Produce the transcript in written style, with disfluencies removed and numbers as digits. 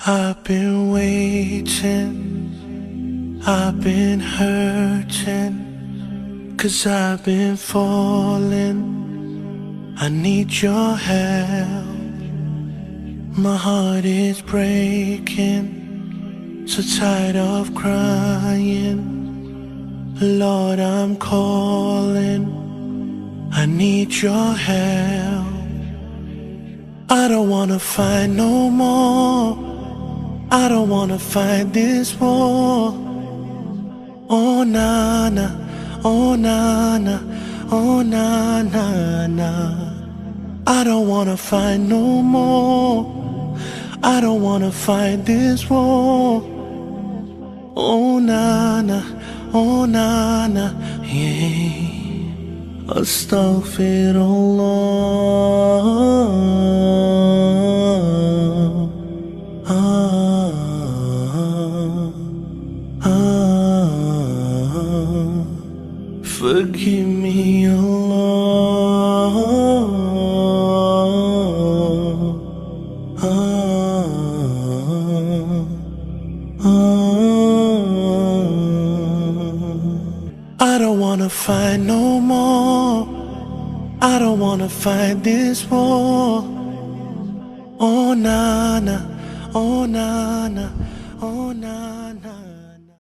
I've been waiting, I've been hurting, 'cause I've been falling. I need your help. My heart is breaking, so tired of crying. Lord, I'm calling, I need your help. I don't wanna fight no more, I don't wanna fight this war. Oh na na, oh na na, oh na na na. I don't wanna fight no more, I don't wanna fight this war. Oh na na, oh na na, yeah. Astaghfirullah. Forgive me, Allah. I don't wanna fight no more, I don't wanna fight this war. Oh na na, oh na na, oh na na.